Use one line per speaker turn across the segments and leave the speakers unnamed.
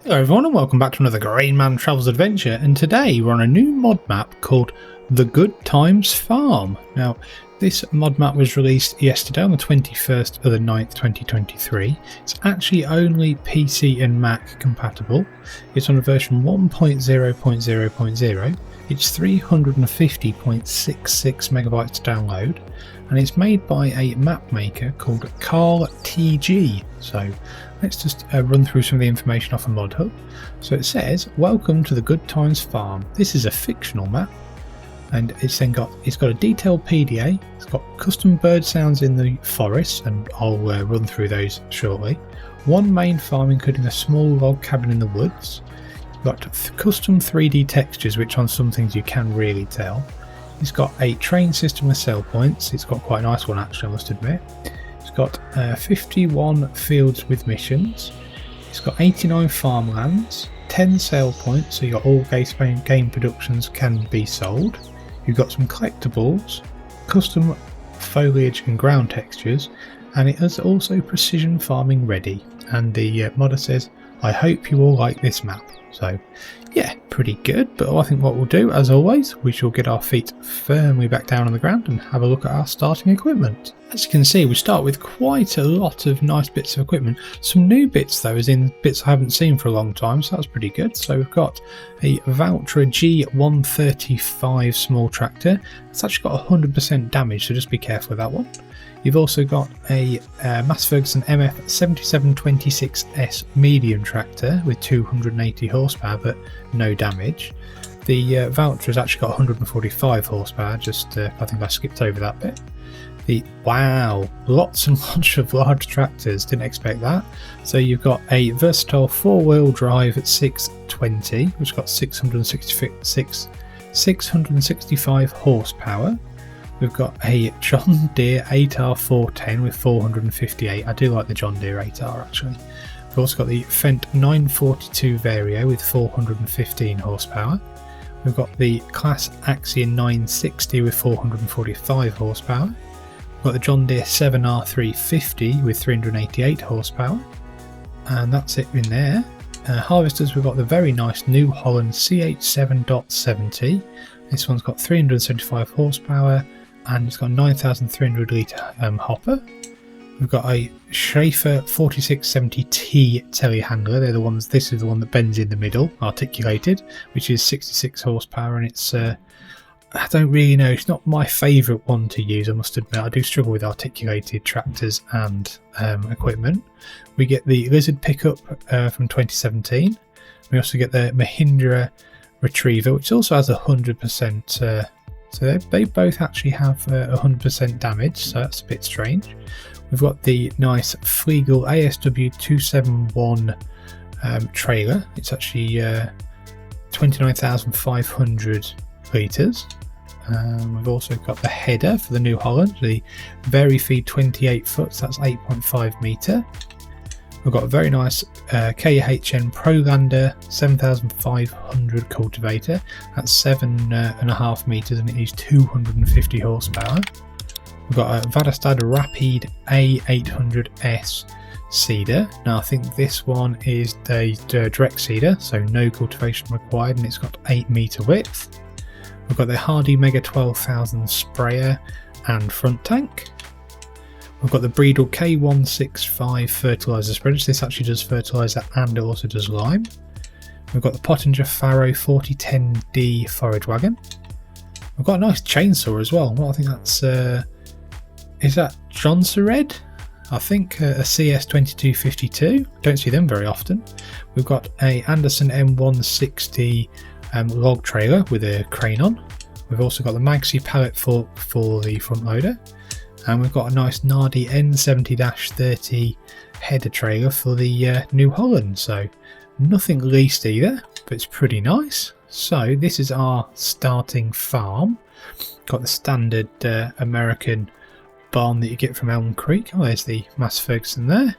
Hello everyone and welcome back to another Grainman Travels Adventure, and today we're on a new mod map called The Good Times Farm. Now this mod map was released yesterday on the 21st of the 9th 2023. It's actually only PC and Mac compatible. It's on a version 1.0.0.0. It's 350.66 megabytes to download, and it's made by a map maker called Carl TG. So let's just run through some of the information off a mod hub. So it says, welcome to the Good Times Farm. This is a fictional map, and it's got a detailed PDA. It's got custom bird sounds in the forest, and I'll run through those shortly. One main farm including a small log cabin in the woods. It's got custom 3D textures, which on some things you can really tell. It's got a train system with sell points. It's got quite a nice one actually, I must admit. It's got 51 fields with missions. It's got 89 farmlands, 10 sale points, so your all game productions can be sold. You've got some collectibles, custom foliage and ground textures, and it is also precision farming ready. And the modder says, I hope you all like this map. So yeah, pretty good, but I think what we'll do, as always, we shall get our feet firmly back down on the ground and have a look at our starting equipment. As you can see, we start with quite a lot of nice bits of equipment. Some new bits though, as in bits I haven't seen for a long time, so that's pretty good. So we've got a Valtra G135 small tractor. It's actually got 100% damage, so just be careful with that one. You've also got a Mass Ferguson MF7726S medium tractor with 280 horsepower but no damage. The Valtra has actually got 145 horsepower, I think I skipped over that bit. Wow, lots and lots of large tractors, didn't expect that. So you've got a versatile 4-wheel drive at 620, which has got 665 horsepower. We've got a John Deere 8R410 with 458. I do like the John Deere 8R actually. We've also got the Fendt 942 Vario with 415 horsepower. We've got the Class Axion 960 with 445 horsepower. We've got the John Deere 7R350 with 388 horsepower. And that's it in there. Harvesters, we've got the very nice New Holland CH7.70. This one's got 375 horsepower and it's got a 9,300 litre hopper. We've got a Schaefer 4670T telehandler. They're the ones. This is the one that bends in the middle, articulated, which is 66 horsepower, and it's I don't really know. It's not my favourite one to use, I must admit. I do struggle with articulated tractors and equipment. We get the Lizard pickup from 2017. We also get the Mahindra Retriever, which also has 100%. So they both actually have 100% damage, so that's a bit strange. We've got the nice Flegel ASW 271 trailer. It's actually 29,500 litres. We've also got the header for the New Holland, the Verifeed 28 foot, so that's 8.5 metre. We've got a very nice KHN Prolander 7500 cultivator. That's 7.5 metres and it is 250 horsepower. We've got a Vadastad Rapid A800S seeder. Now I think this one is the direct seeder, so no cultivation required, and it's got 8 metre width. We've got the Hardy Mega 12,000 sprayer and front tank. We've got the Breedel K165 fertiliser spreader. This actually does fertiliser and it also does lime. We've got the Pottinger Faro 4010D forage wagon. We've got a nice chainsaw as well. Well, I think that's is that Johnson? I think a CS2252. Don't see them very often. We've got a Anderson M160 log trailer with a crane on. We've also got the Magsy pallet fork for the front loader. And we've got a nice Nardi N70-30 header trailer for the New Holland. So nothing leased either, but it's pretty nice. So this is our starting farm. Got the standard American barn that you get from Elm Creek. Oh, there's the Mass Ferguson there.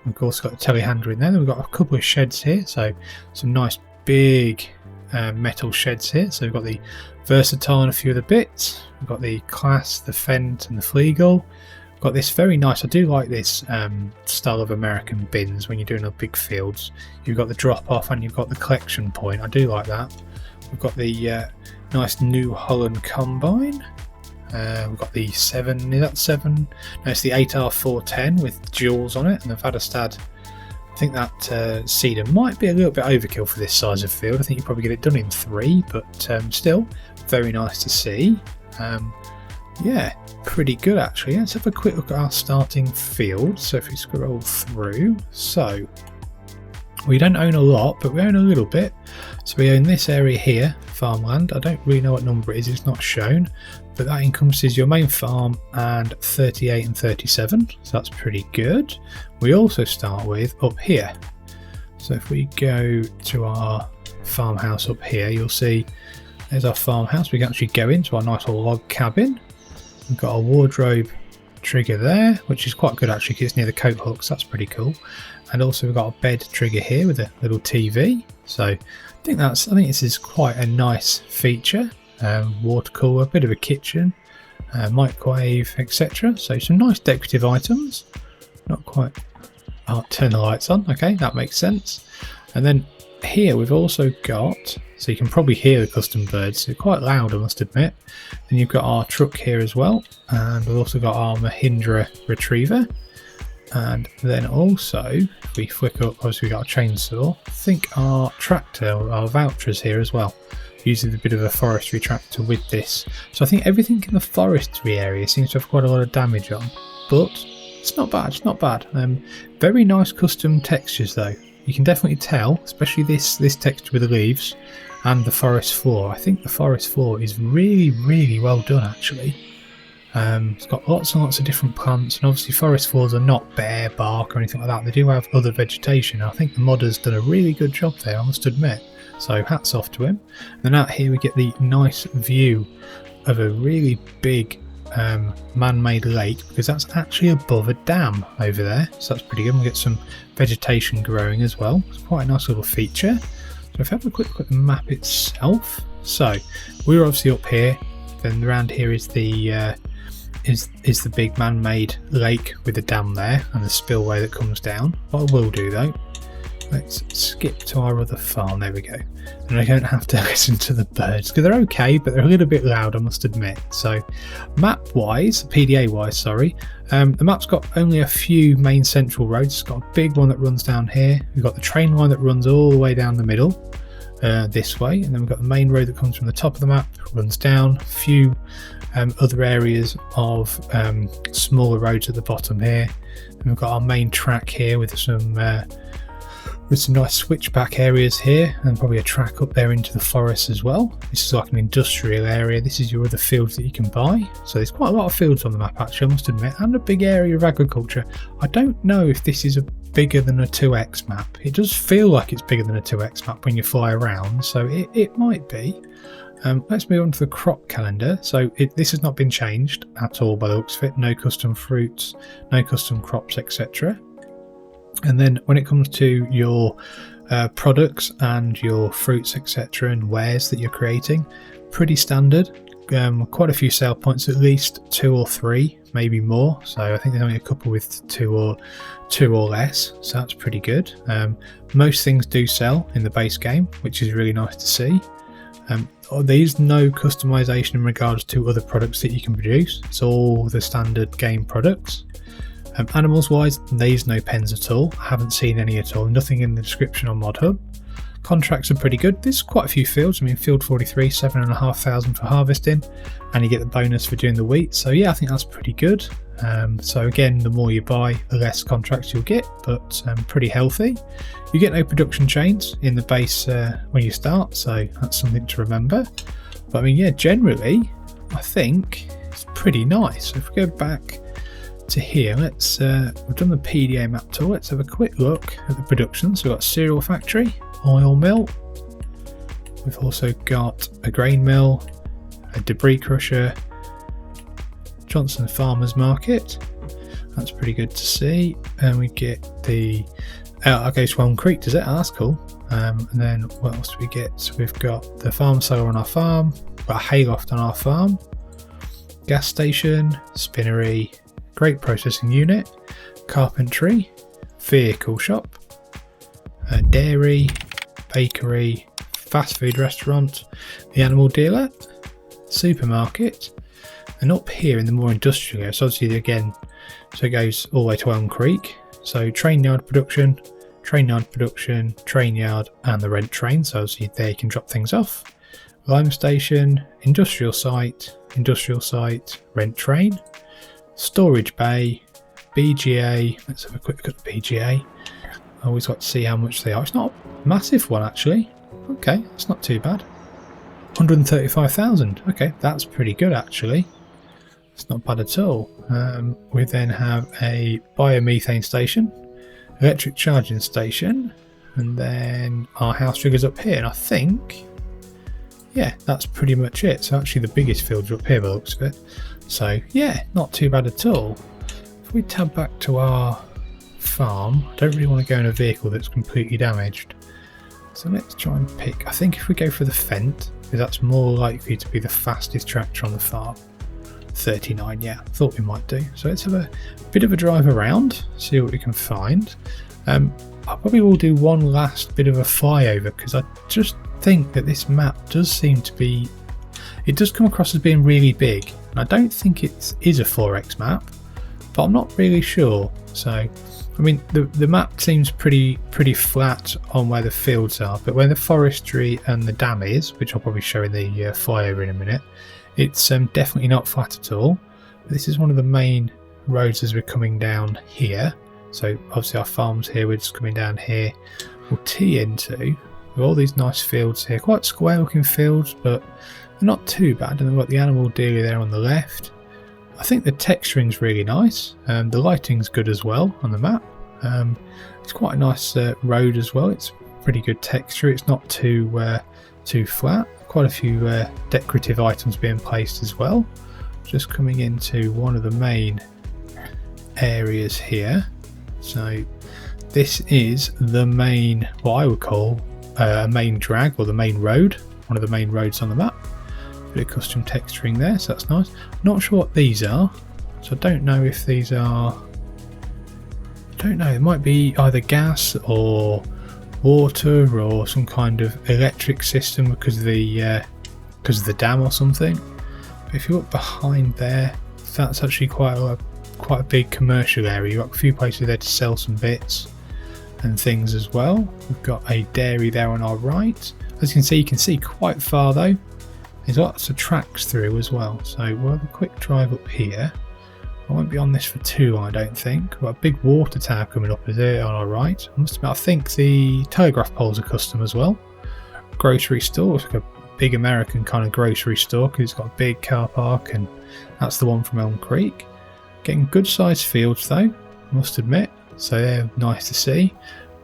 We've also got the telehandler in there. Then we've got a couple of sheds here. So some nice big metal sheds here. So we've got the Versatile and a few other bits. We've got the Class, the Fendt and the Flegel. Got this very nice, I do like this style of American bins when you're doing a big fields. You've got the drop off and you've got the collection point. I do like that. We've got the nice New Holland combine. We've got the 7, is that 7? No, it's the 8R410 with jewels on it, and they've had a stud. I think that cedar might be a little bit overkill for this size of field. I think you probably get it done in 3, but still very nice to see. Yeah, pretty good actually. Let's have a quick look at our starting field. So if we scroll through, so we don't own a lot, but we own a little bit. So we own this area here, farmland. I don't really know what number it is, it's not shown, but that encompasses your main farm and 38 and 37, so that's pretty good. We also start with up here. So if we go to our farmhouse up here, you'll see there's our farmhouse. We can actually go into our nice little log cabin. We've got a wardrobe trigger there, which is quite good actually because it's near the coat hooks. That's pretty cool. And also we've got a bed trigger here with a little TV. So I think this is quite a nice feature. Water cooler, a bit of a kitchen, microwave, etc. So some nice decorative items. Not quite. I'll turn the lights on. Okay, that makes sense. And then here we've also got, so you can probably hear the custom birds, they're quite loud I must admit. Then you've got our truck here as well, and we've also got our Mahindra retriever. And then also if we flick up, obviously we've got a chainsaw. I think our tractor, our vouchers here as well, using a bit of a forestry tractor with this. So I think everything in the forestry area seems to have quite a lot of damage on, but it's not bad, it's not bad. Very nice custom textures though. You can definitely tell, especially this texture with the leaves and the forest floor. I think the forest floor is really well done actually. It's got lots and lots of different plants, and obviously forest floors are not bare bark or anything like that. They do have other vegetation. I think the modder's done a really good job there, I must admit. So hats off to him. And then out here we get the nice view of a really big man-made lake, because that's actually above a dam over there, so that's pretty good. We'll get some vegetation growing as well. It's quite a nice little feature. So if we have a quick look at the map itself, so we're obviously up here, then around here is the is the big man-made lake with the dam there and the spillway that comes down. What I will do though, let's skip to our other farm. There we go. And I don't have to listen to the birds because they're okay, but they're a little bit loud, I must admit. So map-wise, PDA-wise, sorry, the map's got only a few main central roads. It's got a big one that runs down here. We've got the train line that runs all the way down the middle this way, and then we've got the main road that comes from the top of the map, runs down. A few other areas of smaller roads at the bottom here. And we've got our main track here with some nice switchback areas here, and probably a track up there into the forest as well. This is like an industrial area. This is your other fields that you can buy. So there's quite a lot of fields on the map actually, I must admit, and a big area of agriculture. I don't know if this is bigger than a 2x map. It does feel like it's bigger than a 2x map when you fly around, so it might be. Let's move on to the crop calendar. So this has not been changed at all by the looks of it. No custom fruits, no custom crops, etc. And then when it comes to your products and your fruits, etc., and wares that you're creating, pretty standard. Quite a few sale points, at least 2 or 3, maybe more. So I think there's only a couple with 2 or less, so that's pretty good. Most things do sell in the base game, which is really nice to see. There's no customization in regards to other products that you can produce. It's all the standard game products. Animals wise, there's no pens at all. I haven't seen any at all. Nothing in the description on ModHub. Contracts are pretty good. There's quite a few fields. I mean, field 43, 7,500 for harvesting, and you get the bonus for doing the wheat. So yeah, I think that's pretty good. So again, the more you buy, the less contracts you'll get, but pretty healthy. You get no production chains in the base when you start, so that's something to remember. But I mean, yeah, generally, I think it's pretty nice. So if we go back to here, let's we've done the PDA Map Tour. Let's have a quick look at the production. So we've got a cereal factory, oil mill. We've also got a grain mill, a debris crusher, Johnson Farmers Market. That's pretty good to see. And we get the okay, Swan Creek, does it? Oh, that's cool. And then what else do we get? So we've got the farm cellar on our farm, we've got a hayloft on our farm, gas station, spinnery, great processing unit, carpentry, vehicle shop, dairy, bakery, fast food restaurant, the animal dealer, supermarket, and up here in the more industrial area, so obviously again, so it goes all the way to Elm Creek, so train yard production, train yard, and the rent train, so obviously there you can drop things off, lime station, industrial site, rent train, storage bay, BGA. Let's have a quick look at the BGA. I always like to see how much they are. It's not a massive one actually. Okay, it's not too bad. 135,000. Okay, that's pretty good actually. It's not bad at all. We then have a biomethane station, electric charging station, and then our house triggers up here. And I think, yeah, that's pretty much it. So actually the biggest fields are up here by the looks of it. So yeah, not too bad at all. If we tab back to our farm, I don't really want to go in a vehicle that's completely damaged. So let's try and pick, I think if we go for the Fendt, because that's more likely to be the fastest tractor on the farm. 39, yeah, thought we might do. So let's have a bit of a drive around, see what we can find. I probably will do one last bit of a flyover, because I just think that this map does seem to be, it does come across as being really big. And I don't think it is a 4X map, but I'm not really sure. So I mean the map seems pretty flat on where the fields are, but where the forestry and the dam is, which I'll probably show in the flyover in a minute, it's definitely not flat at all. This is one of the main roads as we're coming down here. So obviously our farm's here, we're just coming down here. We'll tee into with all these nice fields here, quite square looking fields, but they're not too bad. And then we've got the animal dealer there on the left. I think the texturing's really nice. The lighting's good as well on the map. It's quite a nice road as well. It's pretty good texture. It's not too flat. Quite a few decorative items being placed as well. Just coming into one of the main areas here. So this is the main, what I would call a main drag, or the main road. One of the main roads on the map. Bit of custom texturing there, so that's nice. Not sure what these are, so I don't know if these are, I don't know, it might be either gas or water or some kind of electric system because of the dam or something. But if you look behind there, that's actually quite a big commercial area. You've got a few places there to sell some bits and things as well. We've got a dairy there on our right. As you can see quite far though. There's lots of tracks through as well, so we'll have a quick drive up here. I won't be on this for too long, I don't think. We've got a big water tower coming up there on our right. I think the telegraph poles are custom as well. Grocery store, it's like a big American kind of grocery store because it's got a big car park, and that's the one from Elm Creek. Getting good sized fields though, I must admit, so they're nice to see.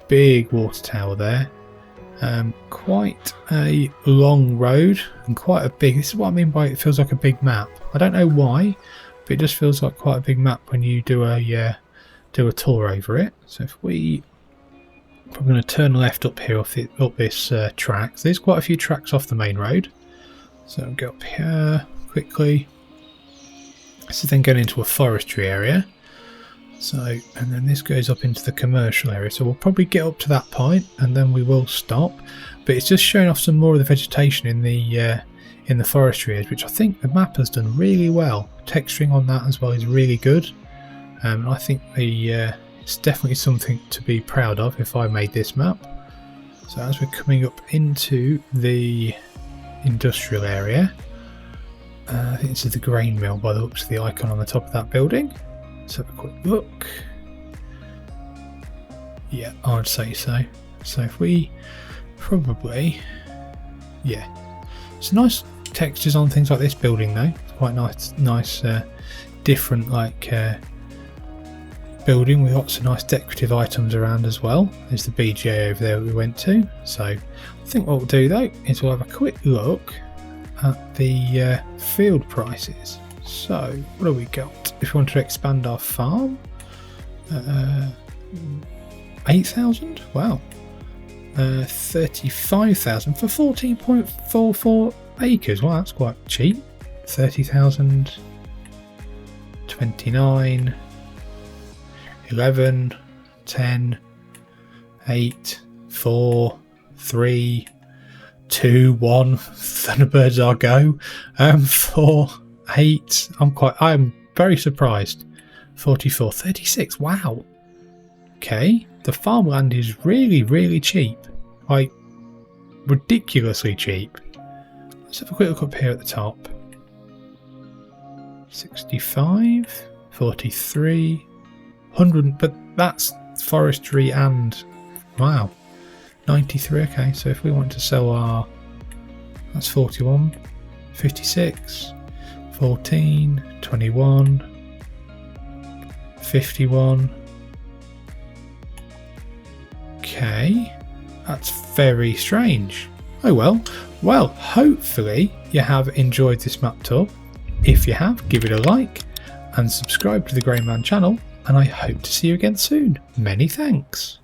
Big water tower there. Quite a long road and quite a big, this is what I mean by it feels like a big map. I don't know why, but it just feels like quite a big map when you do a tour over it. So if we're going to turn left up here up this track. So there's quite a few tracks off the main road. So I'll go up here quickly. This is then going into a forestry area. So, and then this goes up into the commercial area, so we'll probably get up to that point and then we will stop, but it's just showing off some more of the vegetation in the forestry areas, which I think the map has done really well. Texturing on that as well is really good. I think it's definitely something to be proud of if I made this map. So as we're coming up into the industrial area, I think this is the grain mill by the looks of the icon on the top of that building. Let's have a quick look. Yeah, I'd say so. So if we probably, yeah, some nice textures on things like this building though. It's quite nice, different building with lots of nice decorative items around as well. There's the BGA over there we went to. So I think what we'll do though is we'll have a quick look at the field prices. So what have we got? If we want to expand our farm, 8,000. Wow. 35,000 for 14.44 acres. Well, that's quite cheap. 30,000. 29. 11, 10, 8, 4, 3, 2, 1. Thunderbirds are go. 4, 8. I'm very surprised. 44, 36. Wow. Okay. The farmland is really, really cheap. Like, ridiculously cheap. Let's have a quick look up here at the top. 65, 43, 100, but that's forestry and, wow, 93. Okay, so if we want to sell our, that's 41, 56, 14, 21, 51. Okay, that's very strange. Oh well. Well, hopefully you have enjoyed this map tour. If you have, give it a like and subscribe to the Grainman channel, and I hope to see you again soon. Many thanks.